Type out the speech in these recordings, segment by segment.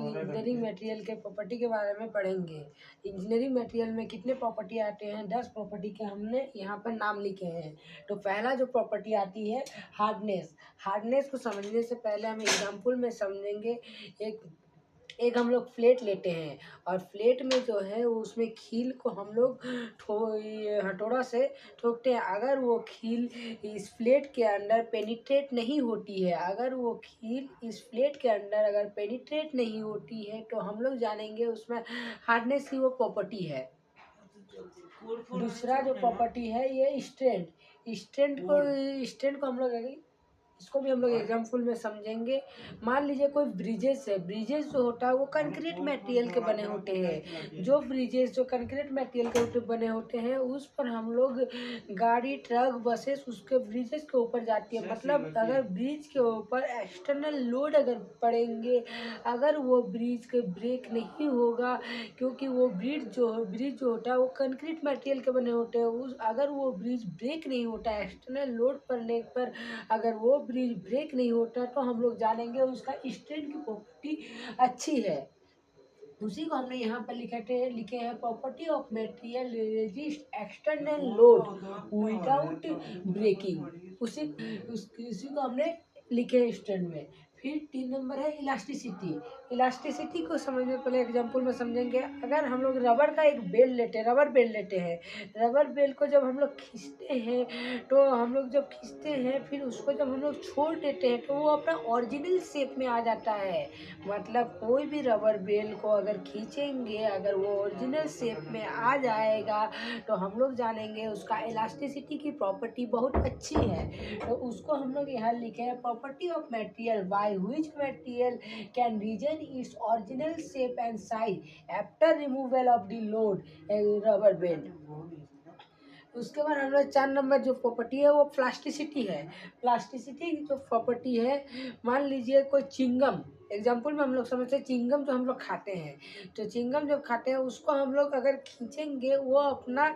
लोग engineering material के property के बारे में पढ़ेंगे। इंजीनियरिंग मटेरियल में कितने प्रॉपर्टी आते हैं, 10 प्रॉपर्टी के हमने यहाँ पर नाम लिखे हैं। तो पहला जो प्रॉपर्टी आती है हार्डनेस। हार्डनेस को समझने से पहले हम एग्जाम्पल में समझेंगे। एक हम लोग फ्लेट लेते हैं और फ्लेट में जो है उसमें खील को हम लोग हथौड़ा से ठोकते हैं। अगर वो खील इस फ्लेट के अंदर पेनिट्रेट नहीं होती है, अगर वो खील इस फ्लेट के अंदर अगर पेनिट्रेट नहीं होती है तो हम लोग जानेंगे उसमें हार्डनेस की वो प्रॉपर्टी है। दूसरा जो प्रॉपर्टी है ये स्ट्रेंथ। स्ट्रेंथ को हम लोग इसको भी हम लोग एग्जाम्पल में समझेंगे। मान लीजिए कोई ब्रिजेस है, ब्रिजेस जो होता है वो कंक्रीट मटेरियल के बने होते हैं। जो ब्रिजेस जो कंक्रीट मटेरियल के ऊपर बने होते हैं उस पर हम लोग गाड़ी, ट्रक, बसेस उसके ब्रिजेस के ऊपर जाती है। मतलब अगर ब्रिज के ऊपर एक्सटर्नल लोड अगर पड़ेंगे, अगर वो ब्रिज के ब्रेक नहीं होगा, क्योंकि वो ब्रिज जो होता है वो कंक्रीट मटेरियल के बने होते हैं। उस अगर वो ब्रिज ब्रेक नहीं होता है एक्सटर्नल लोड पड़ने पर, अगर वो ब्रिज ब्रेक नहीं होता तो हम लोग जानेंगे उसका स्ट्रेंथ की प्रॉपर्टी अच्छी है। उसी को हमने यहाँ पर लिखे हैं property of material resist external load without breaking. उसी को हमने लिखे हैं स्टैंड में। फिर 3 नंबर है इलास्टिसिटी। इलास्टिसिटी को समझने पहले एग्जांपल में समझेंगे। अगर हम लोग रबर का एक बेल लेते हैं, रबर बेल लेते हैं, रबर बेल को जब हम लोग खींचते हैं तो हम लोग जब खींचते हैं फिर उसको जब हम लोग छोड़ देते हैं तो वो अपना ओरिजिनल शेप में आ जाता है। मतलब कोई भी रबर बेल को अगर खींचेंगे, अगर वो ओरिजिनल शेप में आ जाएगा तो हम लोग जानेंगे उसका इलास्टिसिटी की प्रॉपर्टी बहुत अच्छी है। तो उसको हम लोग यहाँ लिखे हैं property of material by which material can regain its original shape and size after removal of the load rubber बेल। उसके बाद हम लोग 4 नंबर जो प्रॉपर्टी है वो प्लास्टिसिटी है। प्लास्टिसिटी की जो प्रॉपर्टी है, मान लीजिए कोई चिंगम, एग्जाम्पल में हम लोग समझते हैं चिंगम जो हम लोग खाते हैं, तो चिंगम जब खाते हैं उसको हम लोग अगर खींचेंगे वो अपना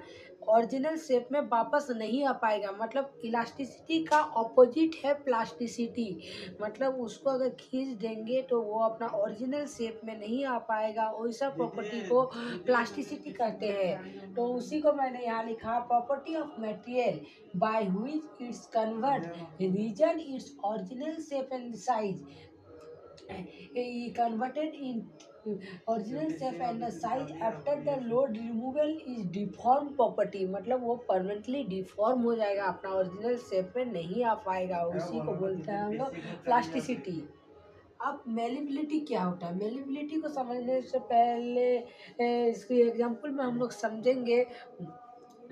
ओरिजिनल शेप में वापस नहीं आ पाएगा। मतलब इलास्टिसिटी का ऑपोजिट है प्लास्टिसिटी। मतलब उसको अगर खींच देंगे तो वो अपना ओरिजिनल शेप में नहीं आ पाएगा, वैसा प्रॉपर्टी को प्लास्टिसिटी कहते हैं। तो उसी को मैंने यहाँ लिखा property of material by which its convert regain its original shape and size converted in original shape and the size after the load removal is deform property। मतलब वो परमानेंटली डिफॉर्म हो जाएगा, अपना ओरिजिनल शेप में नहीं आ पाएगा। उसी को बोलते हैं हम लोग प्लास्टिसिटी। अब मेलिबिलिटी क्या होता है? मेलिबिलिटी को समझने से पहले इसके एग्जांपल में हम लोग समझेंगे।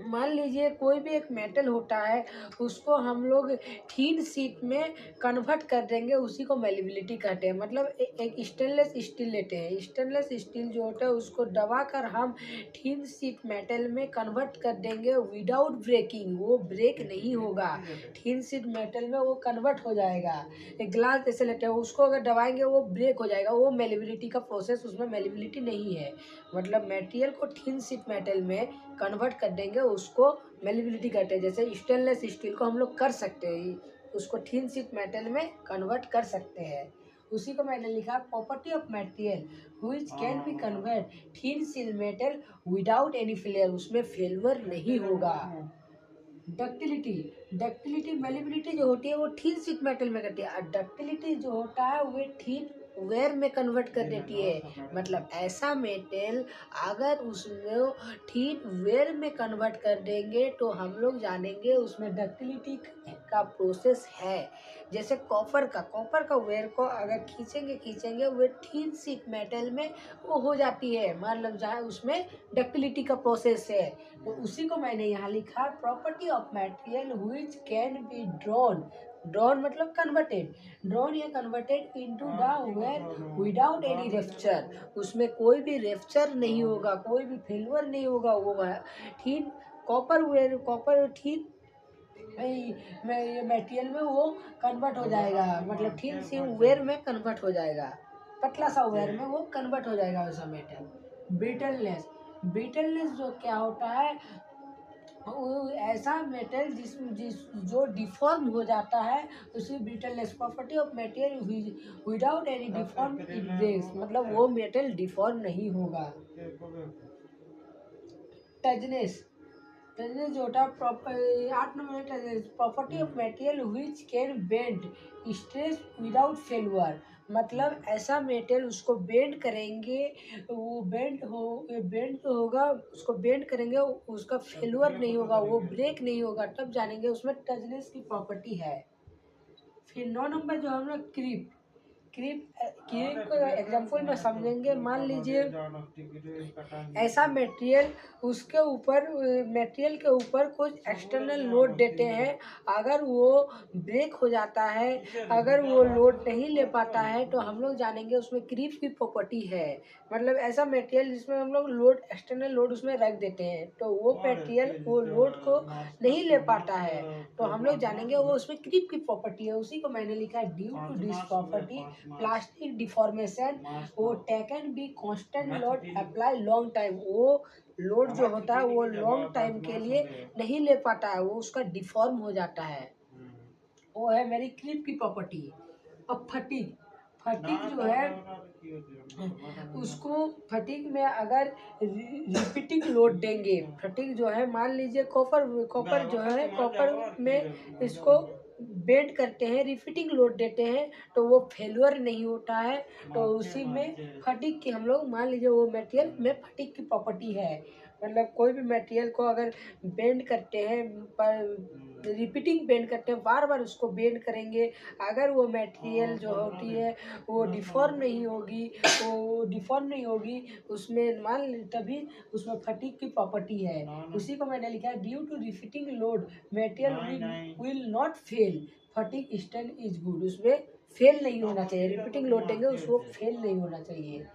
मान लीजिए कोई भी एक मेटल होता है उसको हम लोग थीन शीट में कन्वर्ट कर देंगे, उसी को मेलिबिलिटी कहते हैं। मतलब एक स्टेनलेस स्टील लेते हैं, स्टेनलेस स्टील जो होता है उसको दबा कर हम थीन शीट मेटल में कन्वर्ट कर देंगे विदाउट ब्रेकिंग, वो ब्रेक नहीं होगा, थीन शीट मेटल में वो कन्वर्ट हो जाएगा। एक ग्लास जैसे लेते हैं उसको अगर दबाएंगे वो ब्रेक हो जाएगा, वो मेलिबिलिटी का प्रोसेस, उसमें मेलिबिलिटी नहीं है। मतलब मटेरियल को थीन शीट मेटल में कन्वर्ट कर देंगे उसको मेलिबिलिटी कहते हैं। जैसे स्टेनलेस स्टील को हम लोग कर सकते हैं, उसको थीन शीट मेटल में कन्वर्ट कर सकते हैं। उसी को मैंने लिखा property of material which can B convert thin sheet metal without any failure, उसमें फेलियर नहीं होगा। डक्टिलिटी। डक्टिलिटी मेलिबिलिटी जो होती है वो थीन शीट मेटल में करती है, और डक्टिलिटी जो होता है वो थीन वेयर में कन्वर्ट कर देती है। मतलब ऐसा मेटल अगर उसमें थीन वेयर में कन्वर्ट कर देंगे तो हम लोग जानेंगे उसमें डक्टिलिटी का प्रोसेस है। जैसे कॉपर का वेयर को अगर खींचेंगे वो थीन शीट मेटल में वो हो जाती है, मतलब जहाँ उसमें डक्टिलिटी का प्रोसेस है। तो उसी को मैंने यहाँ लिखा property of material which can be drawn मतलब कन्वर्टेड, ड्रॉन या converted into the wire without any rupture, उसमें कोई भी रेफ्चर नहीं होगा, कोई भी फेल्यूर नहीं होगा। वो थीन कॉपर थीन मटेरियल में वो कन्वर्ट हो जाएगा, मतलब थीन से वेयर में कन्वर्ट हो जाएगा, पतला सा वेयर में वो कन्वर्ट हो जाएगा वैसा मेटल। ब्रिटलनेस। ब्रिटलनेस जो क्या होता है, वो ऐसा मेटल जिस जो डिफॉर्म हो जाता है, उसी brittleness property of material without any deform it breaks, मतलब वो मेटल डिफॉर्म नहीं होगा। टजनेस, टजनेस जो होता है 8 number toughness property of material which can bend stretch without failure, मतलब ऐसा मेटेरियल उसको बेंड करेंगे, वो बेंड तो होगा, उसको बेंड करेंगे उसका फेलुअर नहीं होगा, वो ब्रेक नहीं होगा, तब जानेंगे उसमें टजनेस की प्रॉपर्टी है। फिर 9 नंबर जो हम लोग क्रीप, क्रीप को एग्जाम्पल में समझेंगे। मान लीजिए ऐसा मटेरियल, उसके ऊपर मटेरियल के ऊपर कुछ एक्सटर्नल लोड देते हैं, अगर वो ब्रेक हो जाता है, अगर वो लोड नहीं ले पाता है, तो हम लोग जानेंगे उसमें क्रीप की प्रॉपर्टी है। मतलब ऐसा मटेरियल जिसमें हम लोग लोड, एक्सटर्नल लोड उसमें रख देते हैं, तो वो मटेरियल वो लोड को नहीं ले पाता है, तो हम लोग जानेंगे वो उसमें क्रीप की प्रॉपर्टी है। उसी को मैंने लिखा है due to this property plastic deformation वो taken be constant load apply long time, वो लोड जो होता है वो लॉन्ग टाइम के लिए नहीं ले पाता है, वो उसका डिफॉर्म हो जाता है। वो है मेरी क्रीप की प्रॉपर्टी। अब फटीग, फटीग जो है उसको, फटीग में अगर रिपीटिंग लोड देंगे, फटीग जो है मान लीजिए कॉपर, कॉपर जो है कॉपर में इसको बेंड करते हैं, रिपीटिंग लोड देते हैं, तो वो फेलुअर नहीं होता है, तो उसी में फटीग की हम लोग मान लीजिए वो मटेरियल में फटीग की प्रॉपर्टी है। मतलब कोई भी मटेरियल को अगर बेंड करते हैं, पर रिपीटिंग बेंड करते हैं, बार बार उसको बेंड करेंगे, अगर वो मटेरियल जो होती है वो डिफॉर्म नहीं होगी, वो डिफॉर्म नहीं होगी उसमें मान तभी उसमें फटीग की प्रॉपर्टी है। उसी को मैंने लिखा है due to repeating load material will not fail, fatigue strength is good, उसमें फेल नहीं होना चाहिए, रिपीटिंग लोड देंगे उसको फेल नहीं होना चाहिए।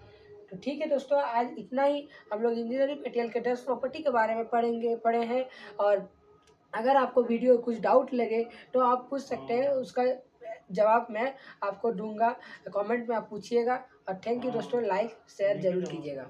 तो ठीक है दोस्तों, आज इतना ही हम लोग इंजीनियरिंग मटेरियल के 10 प्रॉपर्टी के बारे में पढ़े हैं। और अगर आपको वीडियो कुछ डाउट लगे तो आप पूछ सकते हैं, उसका जवाब मैं आपको दूंगा, कमेंट में आप पूछिएगा। और थैंक यू दोस्तों, लाइक शेयर जरूर कीजिएगा।